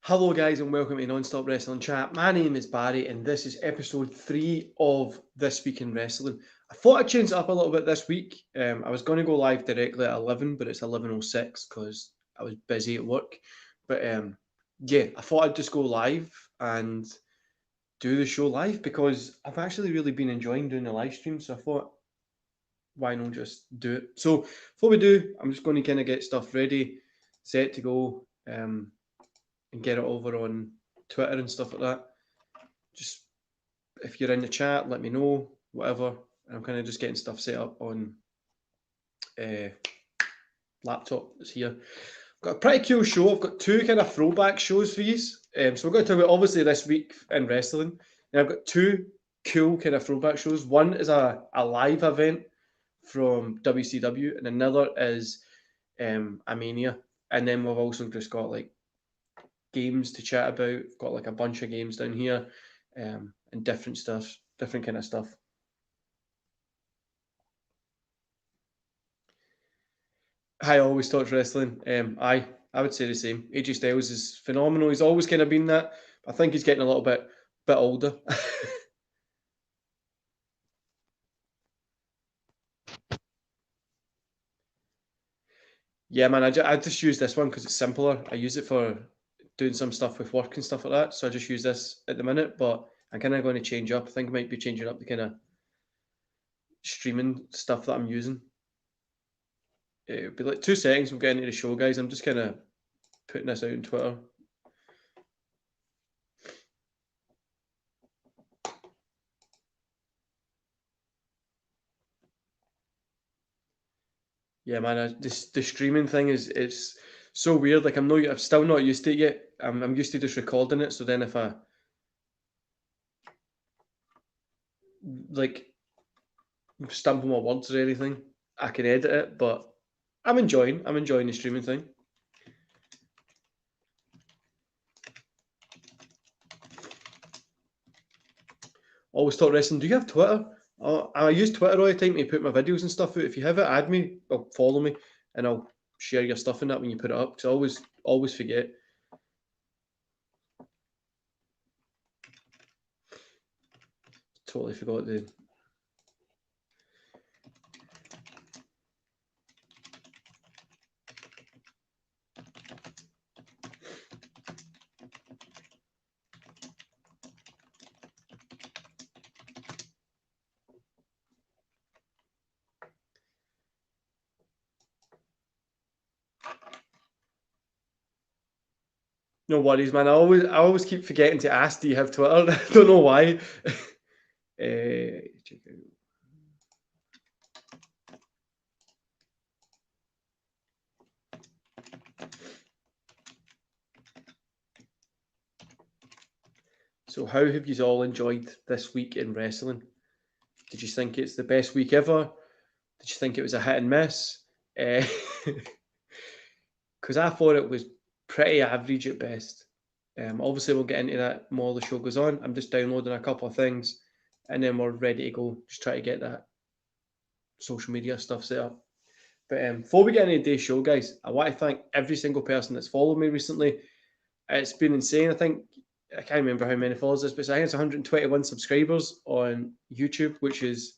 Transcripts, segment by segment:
Hello, guys, and welcome to Non-Stop Wrestling Chat. My name is Barry, and this is episode 3 of This Week in Wrestling. I thought I'd change it up a little bit this week. I was going to go live directly at 11, but it's 11:06 because I was busy at work. But yeah, I thought I'd just go live and do the show live because I've actually really been enjoying doing the live stream. So I thought, why not just do it? So before we do, I'm just going to kind of get stuff ready, set to go. And get it over on Twitter and stuff like that. Just if you're in the chat, let me know, whatever. And I'm kind of just getting stuff set up on laptop that's here. I've got a pretty cool show. I've got two kind of throwback shows for you. So we're going to talk about obviously this week in wrestling. And I've got two cool kind of throwback shows. One is a live event from WCW, and another is a Mania. And then we've also just got like games to chat about. I've got like a bunch of games down here, and different stuff, different kind of stuff. I always talk wrestling. I would say the same. AJ Styles is phenomenal. He's always kind of been that. I think he's getting a little bit older. Yeah, man. I just use this one because it's simpler. I use it for doing some stuff with work and stuff like that. So I just use this at the minute. But I'm kind of going to change up. I think I might be changing up the kind of streaming stuff that I'm using. It'll be like 2 seconds. We'll get into the show, guys. I'm just kind of putting this out on Twitter. Yeah, man. The streaming thing is it's so weird. Like I'm still not used to it yet. I'm used to just recording it. So then if I like stumble my words or anything, I can edit it. But I'm enjoying the streaming thing. Always talk wrestling. Do you have Twitter? I use Twitter all the time to put my videos and stuff out. If you have it, add me or follow me, and I'll share your stuff in that when you put it up. Because I always forget. Totally forgot the. No worries, man. I always keep forgetting to ask. Do you have Twitter? I don't know why. Check out. So, how have you all enjoyed this week in wrestling? Did you think it's the best week ever? Did you think it was a hit and miss? Because I thought it was pretty average at best. Obviously, we'll get into that more as the show goes on. I'm just downloading a couple of things, and then we're ready to go. Just try to get that social media stuff set up. But before we get into today's show, guys, I want to thank every single person that's followed me recently. It's been insane. I can't remember how many followers this, but I think it's 121 subscribers on YouTube, which is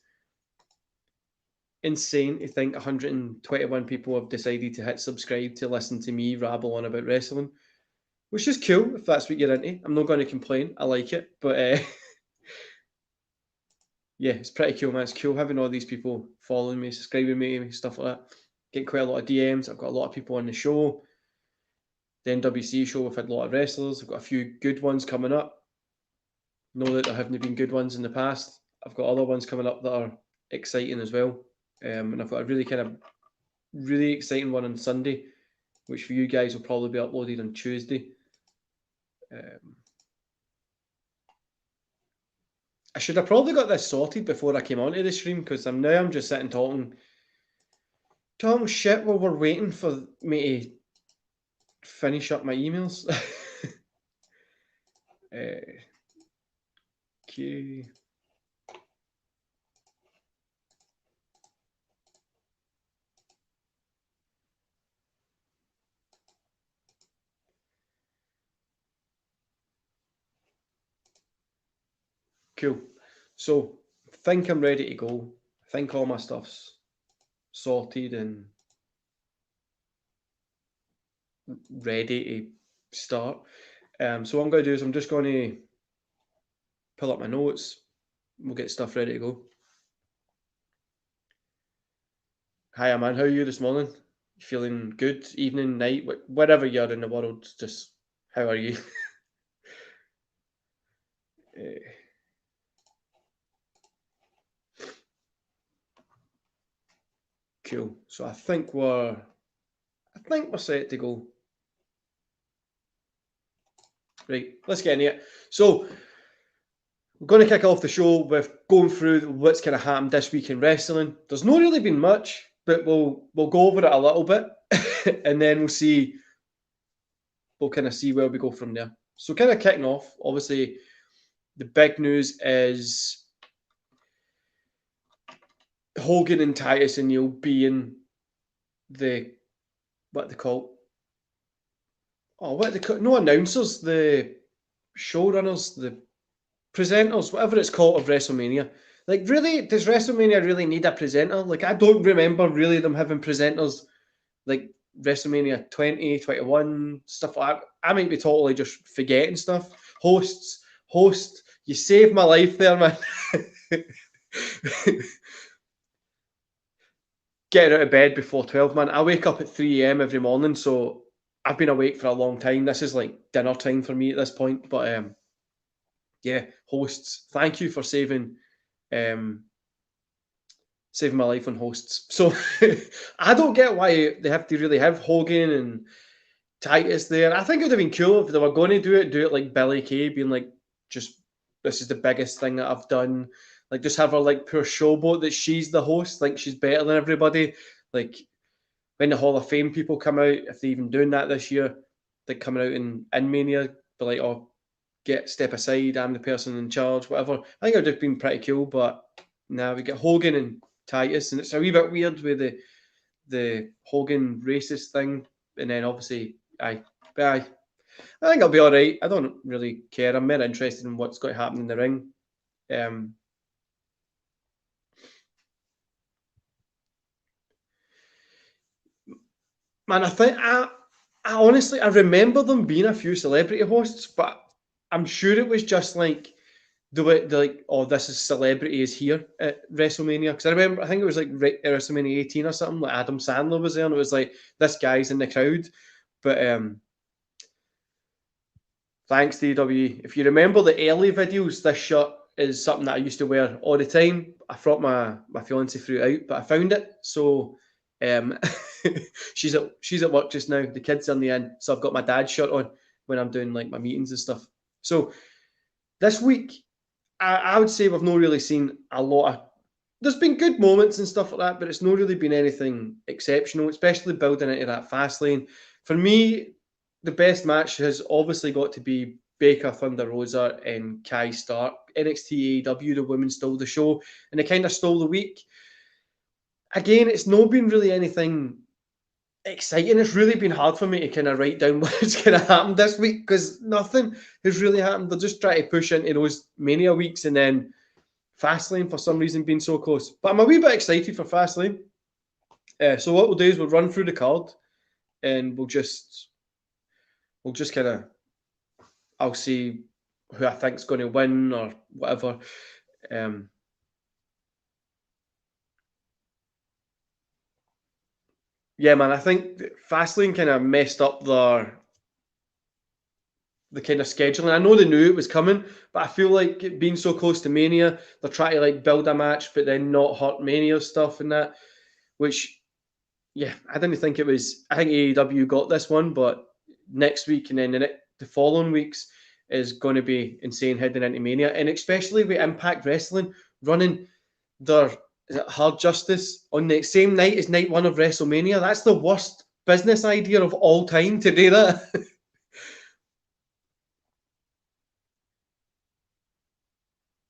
insane to think 121 people have decided to hit subscribe to listen to me rabble on about wrestling, which is cool if that's what you're into. I'm not going to complain. I like it, but yeah, it's pretty cool, man. It's cool having all these people following me, subscribing me, stuff like that. Getting quite a lot of DMs. I've got a lot of people on the show. The NWC show, we've had a lot of wrestlers. I've got a few good ones coming up. Know that there haven't been good ones in the past. I've got other ones coming up that are exciting as well. And I've got a really exciting one on Sunday, which for you guys will probably be uploaded on Tuesday. I should have probably got this sorted before I came onto the stream because I'm just sitting talking shit while we're waiting for me to finish up my emails. Okay. Cool. So I think I'm ready to go. I think all my stuff's sorted and ready to start. So what I'm going to do is I'm just going to pull up my notes. We'll get stuff ready to go. Hi, man. How are you this morning? You feeling good? Evening, night, wherever you're in the world, just how are you? Cool. So I think we're set to go. Right, let's get into it. So we're going to kick off the show with going through what's kind of happened this week in wrestling. There's not really been much, but we'll go over it a little bit, and then we'll kind of see where we go from there. So kind of kicking off, obviously, the big news is Hogan and Titus and Neil being what they call no announcers, the showrunners, the presenters, whatever it's called, of WrestleMania. Like, really, does WrestleMania really need a presenter? Like, I don't remember really them having presenters like WrestleMania 20, 21, stuff like that. I might be totally just forgetting stuff. Host, you saved my life there, man. Getting out of bed before 12, man. I wake up at 3 a.m. every morning, so I've been awake for a long time. This is like dinner time for me at this point. But yeah, hosts, thank you for saving my life on hosts. So I don't get why they have to really have Hogan and Titus there. I think it would have been cool if they were going to do it like Billie Kay, being like, just, this is the biggest thing that I've done. Like, just have her like poor showboat that she's the host, like she's better than everybody. Like, when the Hall of Fame people come out, if they're even doing that this year, like coming out in Mania, be like, oh, step aside, I'm the person in charge, whatever. I think it would have been pretty cool, but now we get Hogan and Titus, and it's a wee bit weird with the Hogan racist thing, and then obviously, I think I'll be all right. I don't really care. I'm more interested in what's going to happen in the ring. Man, I think I honestly remember them being a few celebrity hosts, but I'm sure it was just like the way like, oh, this is celebrity is here at WrestleMania. Because I think it was like WrestleMania 18 or something. Like Adam Sandler was there, and it was like, this guy's in the crowd. But thanks to WWE. If you remember the early videos, this shirt is something that I used to wear all the time. I thought my fiance threw it out, but I found it. So she's at work just now. The kids are in the inn, so I've got my dad's shirt on when I'm doing like my meetings and stuff. So this week, I would say we've not really seen a lot of. There's been good moments and stuff like that, but it's not really been anything exceptional, especially building into that Fastlane. For me, the best match has obviously got to be Baker, Thunder Rosa, and Kai Stark. NXT AEW, the women stole the show, and they kind of stole the week. Again, it's not been really anything exciting. It's really been hard for me to kind of write down what's going to happen this week, because nothing has really happened. They're just trying to push into those Mania weeks, and then Fastlane for some reason being so close. But I'm a wee bit excited for Fastlane. So what we'll do is we'll run through the card, and we'll just kind of, I'll see who I think's going to win or whatever. Yeah, man, I think Fastlane kind of messed up the kind of scheduling. I know they knew it was coming, but I feel like it being so close to Mania, they're trying to like build a match, but then not hurt Mania stuff and that, which, yeah, I didn't think it was. I think AEW got this one, but next week and then the following weeks is going to be insane heading into Mania, and especially with Impact Wrestling running their Hard Justice on the same night as night one of WrestleMania. That's the worst business idea of all time to do that.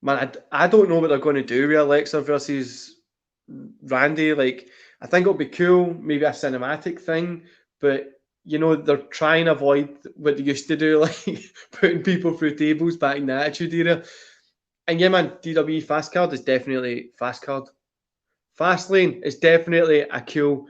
Man, I don't know what they're going to do with Alexa versus Randy. Like, I think it'll be cool, maybe a cinematic thing, but you know, they're trying to avoid what they used to do, like putting people through tables back in the Attitude Era. And yeah, man, DW Fast Card is definitely Fast Card. Fastlane is definitely a cool.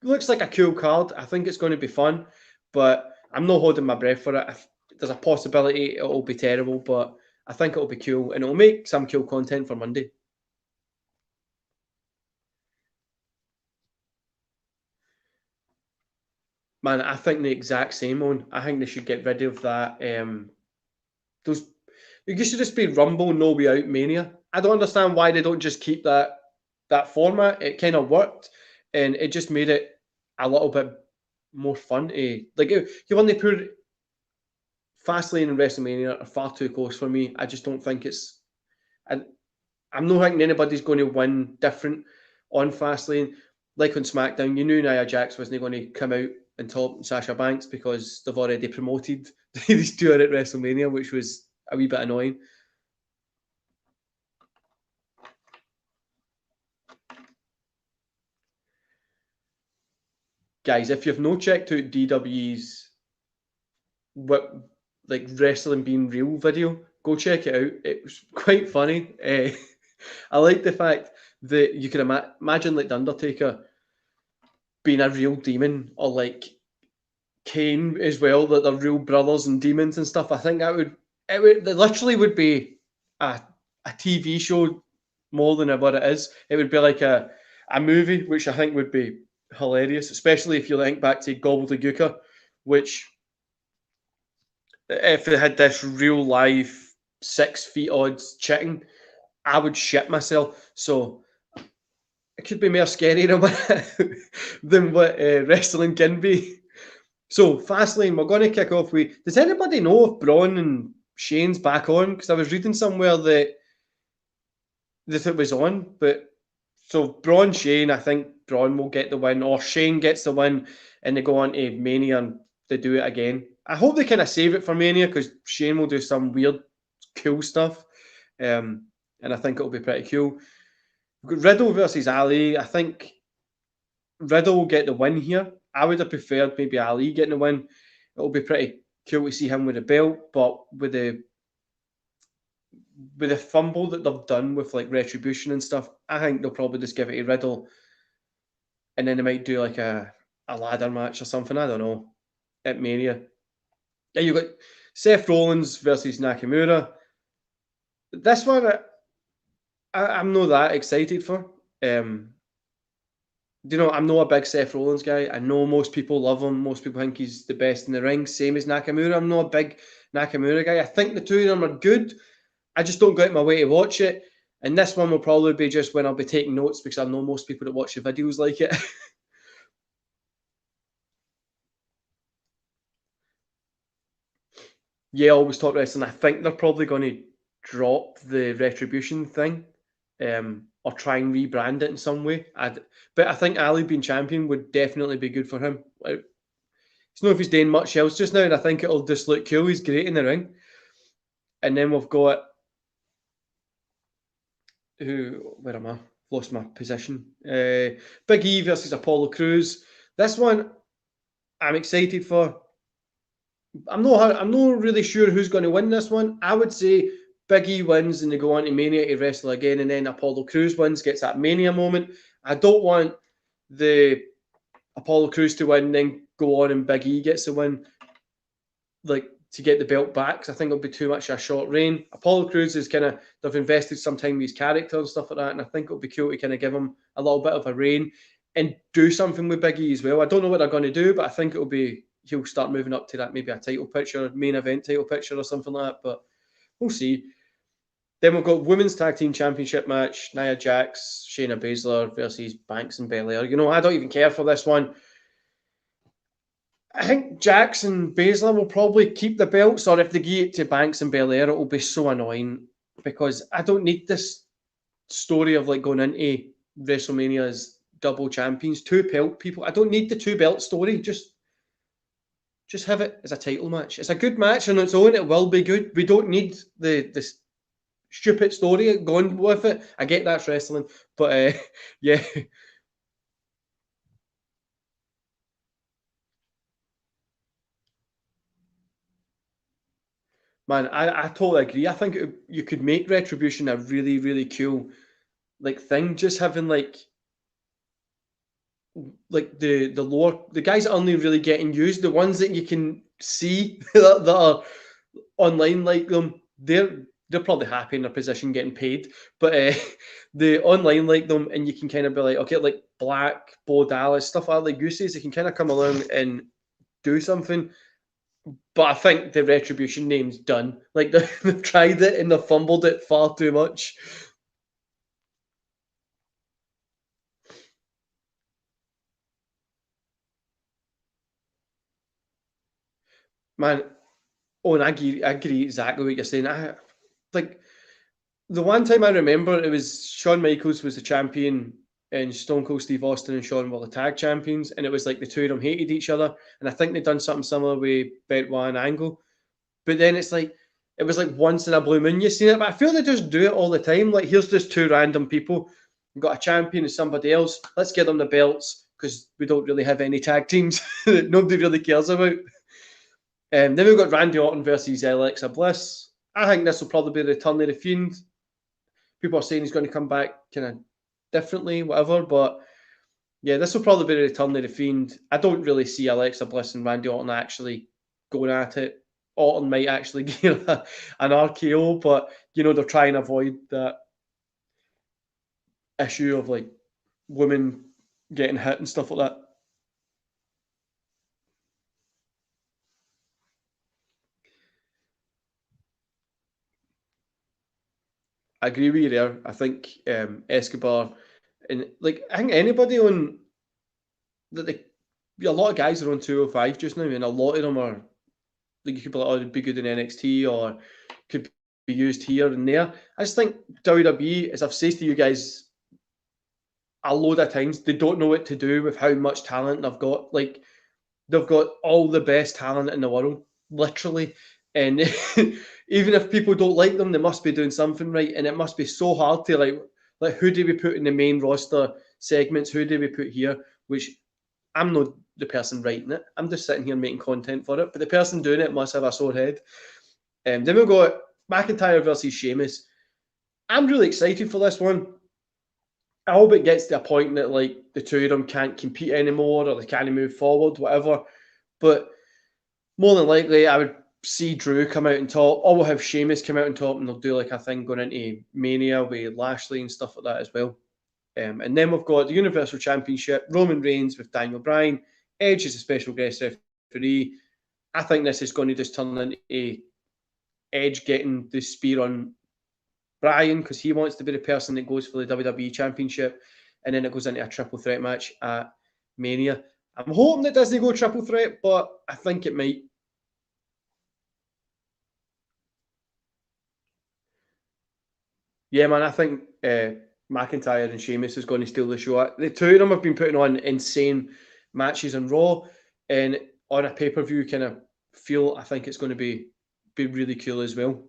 Looks like a cool card. I think it's going to be fun, but I'm not holding my breath for it. There's a possibility it'll be terrible, but I think it'll be cool and it'll make some cool content for Monday. Man, I think the exact same one. I think they should get rid of that. Those it used to just be Rumble, No Way Out, Mania. I don't understand why they don't just keep that format. It kind of worked, and it just made it a little bit more fun. Like you want to put Fastlane and WrestleMania are far too close for me. I just don't think it's. And I'm not thinking anybody's going to win different on Fastlane. Like on SmackDown, you knew Nia Jax wasn't going to come out and top Sasha Banks because they've already promoted these two at WrestleMania, which was a wee bit annoying. Guys, if you've not checked out DW's what like wrestling being real video, go check it out. It was quite funny. I like the fact that you can imagine like the Undertaker being a real demon, or like Kane as well, that they're real brothers and demons and stuff. I think it literally would be a TV show more than what it is. It would be like a movie, which I think would be hilarious, especially if you think back to Gobbledygooker, which if it had this real life 6 feet odds chicken, I would shit myself. So it could be more scary than what wrestling can be. So Fastlane, we're going to kick off with. Does anybody know if Braun and Shane's back on? Because I was reading somewhere that it was on, but so Braun Shane, I think Braun will get the win, or Shane gets the win, and they go on to Mania and they do it again. I hope they kind of save it for Mania because Shane will do some weird, cool stuff, and I think it'll be pretty cool. We've got Riddle versus Ali. I think Riddle will get the win here. I would have preferred maybe Ali getting the win. It'll be pretty cool to see him with a belt, but with the fumble that they've done with like retribution and stuff, I think they'll probably just give it to Riddle, and then they might do like a ladder match or something. I don't know at Mania. Yeah, you got Seth Rollins versus Nakamura. This one, I'm not that excited for. I'm not a big Seth Rollins guy. I know most people love him. Most people think he's the best in the ring. Same as Nakamura. I'm not a big Nakamura guy. I think the two of them are good. I just don't go out my way to watch it. And this one will probably be just when I'll be taking notes because I know most people that watch the videos like it. Yeah, always talk wrestling. I think they're probably going to drop the retribution thing, or try and rebrand it in some way. But I think Ali being champion would definitely be good for him. It's not if he's doing much else just now, and I think it'll just look cool. He's great in the ring. And then we've got where am I? Lost my position. Big E versus Apollo Cruz. This one I'm excited for. I'm not really sure who's going to win this one. I would say Big E wins and they go on to Mania to wrestle again, and then Apollo Cruz wins, gets that Mania moment. I don't want the Apollo Cruz to win, then go on and Big E gets the win, like to get the belt back. Cause I think it'll be too much of a short reign. Apollo Cruz is they've invested some time in his character and stuff like that, and I think it'll be cool to kind of give him a little bit of a reign and do something with Big E as well. I don't know what they're going to do, but I think he'll start moving up to that, maybe a title picture, main event title picture or something like that. But we'll see. Then we've got Women's Tag Team Championship match: Nia Jax, Shayna Baszler versus Banks and Belair. I don't even care for this one. I think Jax and Baszler will probably keep the belts, or if they give it to Banks and Belair, it will be so annoying because I don't need this story of like going into WrestleMania as double champions, two belt people. I don't need the two belt story. Just have it as a title match. It's a good match on its own. It will be good. We don't need the stupid story going with it. I get that's wrestling, but yeah. Man, I totally agree. I think you could make Retribution a really, really cool like thing. Just having like the lower the guys that are only really getting used, the ones that you can see that are online like them, they're probably happy in their position getting paid. But the online like them, and you can kind of be like, okay, like Black, Bo Dallas, stuff like Gooses, they can kind of come along and do something. But I think the Retribution name's done. Like they've tried it and they've fumbled it far too much. Man, oh, and I agree exactly what you're saying. Like the one time I remember it was Shawn Michaels was the champion and Stone Cold Steve Austin and Shawn were the tag champions, and it was like the two of them hated each other. And I think they'd done something similar with Benoit and Angle. But then it's like it was like once in a blue moon you've seen it. But I feel they just do it all the time. Like here's just two random people. We've got a champion and somebody else. Let's give them the belts because we don't really have any tag teams that nobody really cares about. Then we've got Randy Orton versus Alexa Bliss. I think this will probably be the return of the Fiend. People are saying he's going to come back kind of differently, whatever. But yeah, this will probably be the return of the Fiend. I don't really see Alexa Bliss and Randy Orton actually going at it. Orton might actually get an RKO, but they're trying to avoid that issue of like women getting hit and stuff like that. I agree with you there. I think Escobar and like I think anybody on that a lot of guys are on 205 just now, and a lot of them are like you could be like, oh, they'd be good in NXT or could be used here and there. I just think WWE, as I've said to you guys a load of times, they don't know what to do with how much talent they've got. Like they've got all the best talent in the world, literally. And even if people don't like them, they must be doing something right. And it must be so hard to like who do we put in the main roster segments? Who do we put here? Which I'm not the person writing it. I'm just sitting here making content for it. But the person doing it must have a sore head. Then we've got McIntyre versus Sheamus. I'm really excited for this one. I hope it gets to a point that like the two of them can't compete anymore or they can't move forward, whatever. But more than likely, I would see Drew come out on top, or we'll have Sheamus come out on top, and they'll do like a thing going into Mania with Lashley and stuff like that as well. And then we've got the Universal Championship, Roman Reigns with Daniel Bryan, Edge is a special guest referee. I think this is going to just turn into Edge getting the spear on Bryan because he wants to be the person that goes for the WWE Championship, and then it goes into a triple threat match at Mania. I'm hoping it doesn't go triple threat, but I think it might. Yeah, man, I think McIntyre and Sheamus is going to steal the show. The two of them have been putting on insane matches on Raw, and on a pay per view kind of feel. I think it's going to be really cool as well.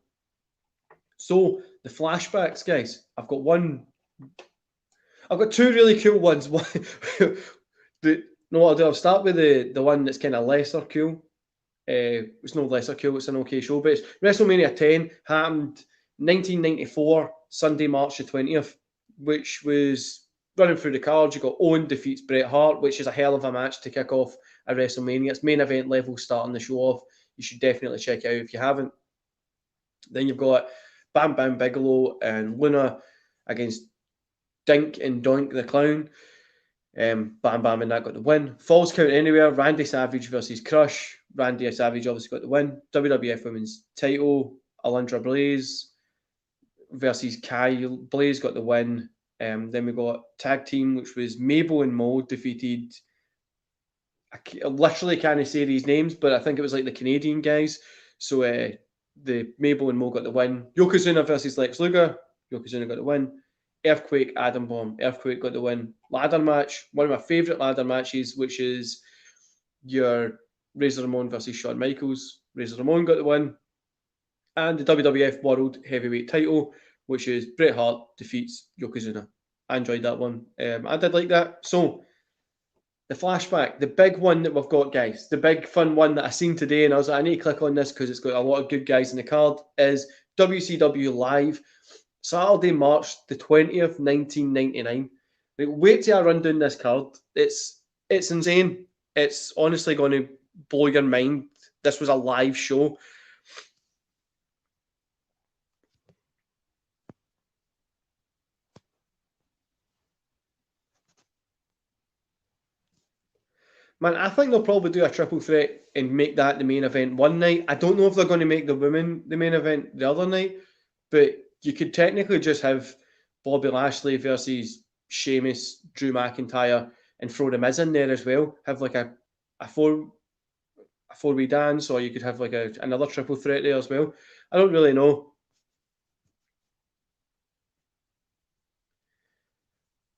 So the flashbacks, guys. I've got two really cool ones. One, no, what I'll do. I'll start with the one that's kind of lesser cool. It's no lesser cool. It's an okay show, but it's WrestleMania 10 happened 1994, Sunday, March the 20th, which was running through the cards. You got Owen defeats Bret Hart, which is a hell of a match to kick off a WrestleMania. It's main event level starting the show off. You should definitely check it out if you haven't. Then you've got Bam Bam Bigelow and Luna against Dink and Doink the Clown. Bam Bam and that got the win. Falls Count Anywhere, Randy Savage versus Crush. Randy Savage obviously got the win. WWF Women's title, Alundra Blaze versus Kyle. Blaze got the win. Then we got tag team, which was Mabel and Mo defeated. I literally can't say these names, but I think it was like the Canadian guys. So the Mabel and Mo got the win. Yokozuna versus Lex Luger. Yokozuna got the win. Earthquake, Adam Bomb. Earthquake got the win. Ladder match, one of my favourite ladder matches, which is your Razor Ramon versus Shawn Michaels. Razor Ramon got the win. And the WWF World Heavyweight title, which is Bret Hart defeats Yokozuna. I enjoyed that one. I did like that. So, the flashback, the big one that we've got, guys, the big fun one that I seen today, and I was like, I need to click on this because it's got a lot of good guys in the card, is WCW Live, Saturday, March the 20th, 1999. Like, wait till I run down this card. It's insane. It's honestly going to blow your mind. This was a live show. Man, I think they'll probably do a triple threat and make that the main event one night. I don't know if they're going to make the women the main event the other night, but you could technically just have Bobby Lashley versus Sheamus, Drew McIntyre, and throw the Miz in there as well. Have like a four-way dance, or you could have like another triple threat there as well. I don't really know.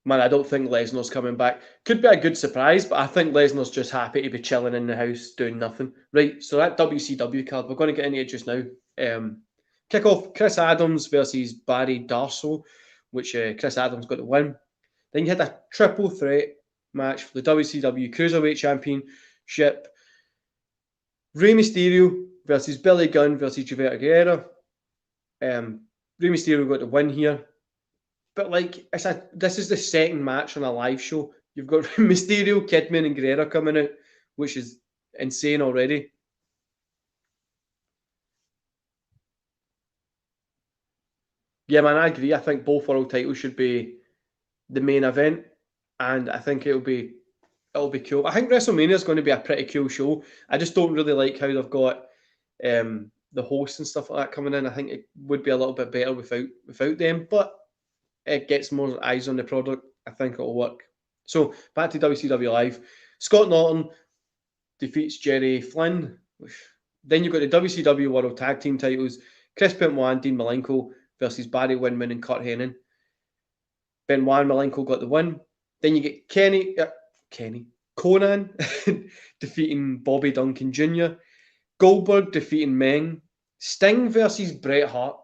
Man, I don't think Lesnar's coming back. Could be a good surprise, but I think Lesnar's just happy to be chilling in the house doing nothing. Right, so that WCW card, we're going to get into it just now. Kick off Chris Adams versus Barry Darcel, which Chris Adams got the win. Then you had a triple threat match for the WCW Cruiserweight Championship. Rey Mysterio versus Billy Gunn versus Gilberto Guerrero. Rey Mysterio got the win here. But like this is the second match on a live show. You've got Mysterio, Kidman, and Guerrero coming out, which is insane already. Yeah, man, I agree. I think both world titles should be the main event, and I think it'll be cool. I think WrestleMania is going to be a pretty cool show. I just don't really like how they've got the hosts and stuff like that coming in. I think it would be a little bit better without them, but it gets more eyes on the product. I think it'll work. So back to WCW Live. Scott Norton defeats Jerry Flynn. Then you've got the WCW World Tag Team titles. Chris Benoit and Dean Malenko versus Barry Windman and Kurt Hennig. Benoit and Malenko got the win. Then you get Conan defeating Bobby Duncan Jr. Goldberg defeating Meng. Sting versus Bret Hart.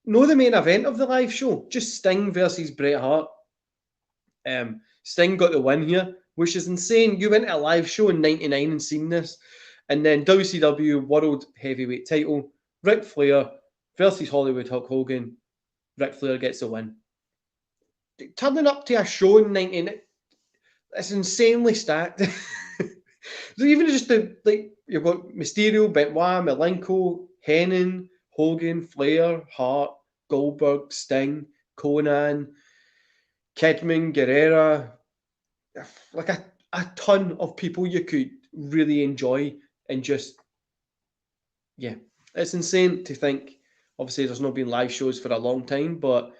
No, the main event of the live show, just Sting versus Bret Hart. Sting got the win here, which is insane. You went to a live show in '99 and seen this. And then WCW World Heavyweight title, Ric Flair versus Hollywood Hulk Hogan. Ric Flair gets the win. Turning up to a show in '99, it's insanely stacked. So even just you've got Mysterio, Benoit, Malenko, Hennig, Hogan, Flair, Hart, Goldberg, Sting, Conan, Kidman, Guerrero, like a ton of people you could really enjoy and just, yeah, it's insane to think. Obviously, there's not been live shows for a long time, but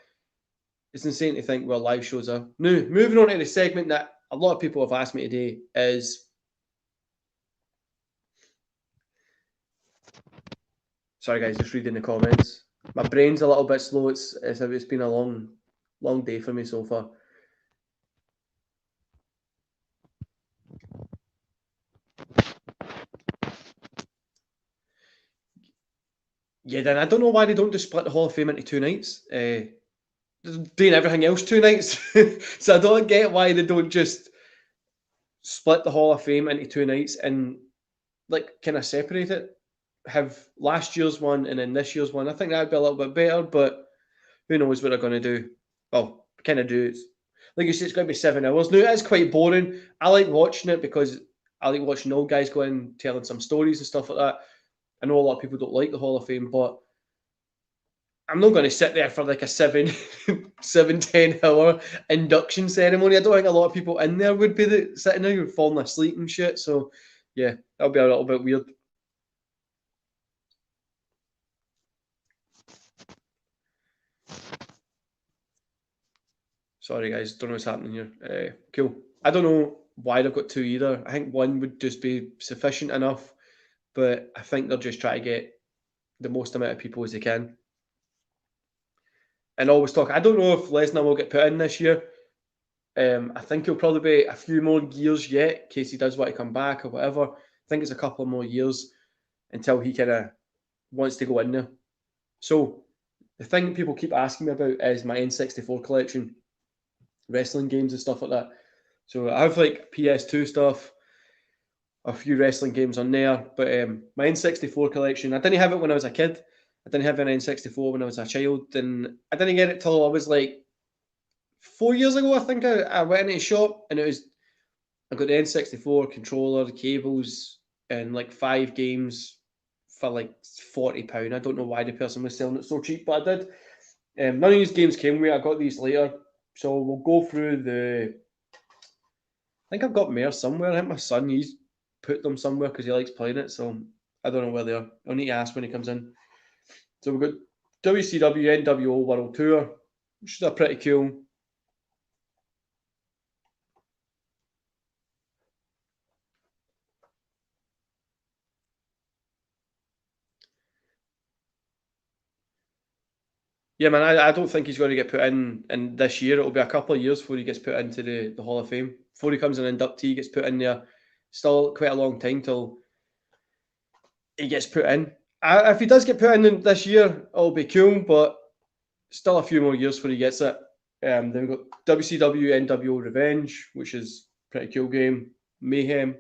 it's insane to think where live shows are. Now, moving on to the segment that a lot of people have asked me today is, sorry guys, just reading the comments. My brain's a little bit slow. It's been a long day for me so far. Yeah, then I don't know why they don't just split the Hall of Fame into 2 nights. Doing everything else 2 nights. So I don't get why they don't just split the Hall of Fame into 2 nights and like kind of separate it. Have last year's one and then this year's one. I think that'd be a little bit better, but who knows what they're going to do. Well, kind of do. Like you said, it's going to be 7 hours. Now, it is quite boring. I like watching it because I like watching old guys go in, telling some stories and stuff like that. I know a lot of people don't like the Hall of Fame, but I'm not going to sit there for like a 10 hour induction ceremony. I don't think a lot of people in there would be sitting there falling asleep and shit. So, yeah, that'll be a little bit weird. Sorry, guys, don't know what's happening here. Cool. I don't know why they've got 2 either. I think 1 would just be sufficient enough, but I think they're just trying to get the most amount of people as they can. And always talk. I don't know if Lesnar will get put in this year. I think he'll probably be a few more years yet, in case he does want to come back or whatever. I think it's a couple more years until he kind of wants to go in there. So the thing people keep asking me about is my N64 collection, wrestling games and stuff like that. So I have like PS2 stuff, a few wrestling games on there, but my N64 collection, I didn't have it when I was a kid. I didn't have an N64 when I was a child, and I didn't get it till I was like 4 years ago. I think I went into a shop and I got the N64 controller, the cables, and like 5 games for like £40. I don't know why the person was selling it so cheap, but I did. None of these games came with me. I got these later, so we'll go through the. I think I've got more somewhere. I think my son, he's put them somewhere because he likes playing it. So I don't know where they are. I'll need to ask when he comes in. So we've got WCW NWO World Tour, which is a pretty cool. Yeah, man, I don't think he's going to get put in this year. It'll be a couple of years before he gets put into the Hall of Fame. Before he comes an inductee, gets put in there. Still quite a long time till he gets put in. If he does get put in this year, it'll be cool, but still a few more years before he gets it. Then we've got WCW NWO Revenge, which is a pretty cool game. Mayhem.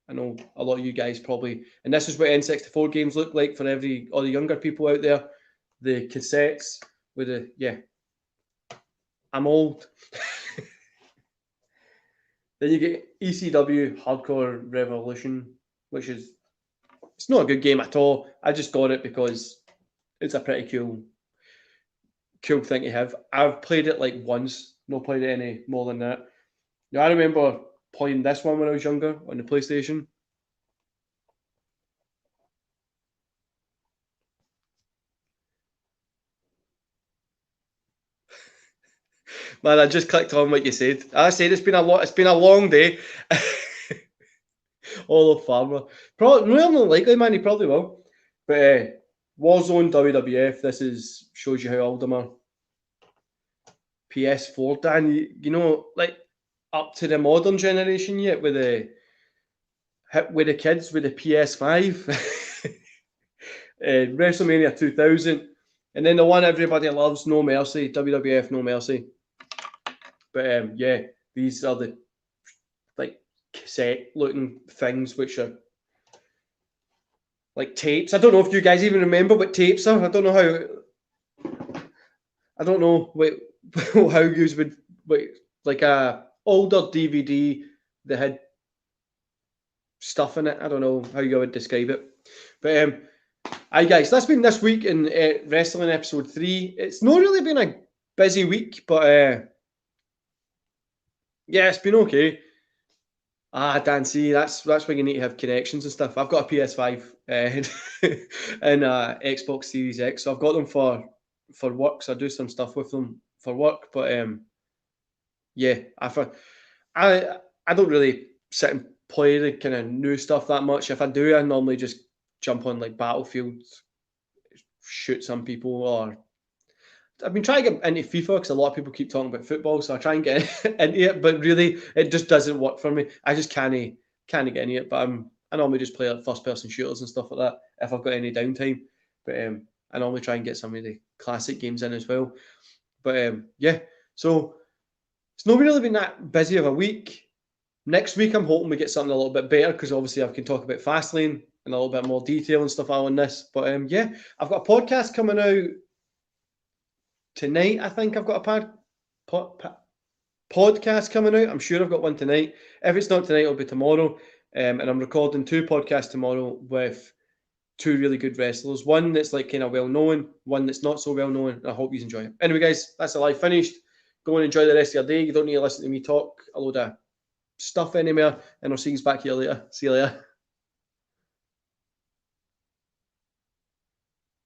I know a lot of you guys probably, and this is what N64 games look like for all the younger people out there. The cassettes with I'm old. Then you get ECW Hardcore Revolution, which it's not a good game at all. I just got it because it's a pretty cool thing to have. I've played it like once, not played it any more than that. Now I remember playing this one when I was younger on the PlayStation. Man, I just clicked on what you said. I said it's been a long day. All of Farmer. Probably more than likely, man, he probably will. But Warzone WWF, this shows you how old I'm a PS4, Dan. You know, like up to the modern generation yet with the kids with the PS5. WrestleMania 2000. And then the one everybody loves, No Mercy, WWF No Mercy. But yeah, these are the like cassette looking things which are like tapes. I don't know if you guys even remember what tapes are. I don't know how you would like a older DVD that had stuff in it. I don't know how you would describe it. But hi guys, that's been this week in wrestling episode 3. It's not really been a busy week, but yeah, it's been okay. Dan, see, that's where you need to have connections and stuff. I've got a PS5 and Xbox Series X, so I've got them for work. So I do some stuff with them for work. But yeah, I don't really sit and play the kind of new stuff that much. If I do, I normally just jump on like Battlefield, shoot some people, or I've been trying to get into FIFA because a lot of people keep talking about football, so I try and get into it, but really it just doesn't work for me. I just can't get into it. But I normally just play like first person shooters and stuff like that if I've got any downtime. But I normally try and get some of the classic games in as well. But yeah, so it's not really been that busy of a week. Next week I'm hoping we get something a little bit better because obviously I can talk about Fastlane in a little bit more detail and stuff on this. But yeah, I've got a podcast coming out tonight. I think I've got a podcast coming out. I'm sure I've got one tonight. If it's not tonight, it'll be tomorrow. And I'm recording 2 podcasts tomorrow with 2 really good wrestlers. One that's like kind of well known, one that's not so well known. I hope you enjoy it. Anyway, guys, that's the live finished. Go and enjoy the rest of your day. You don't need to listen to me talk a load of stuff anymore. And I'll see you back here later. See you later.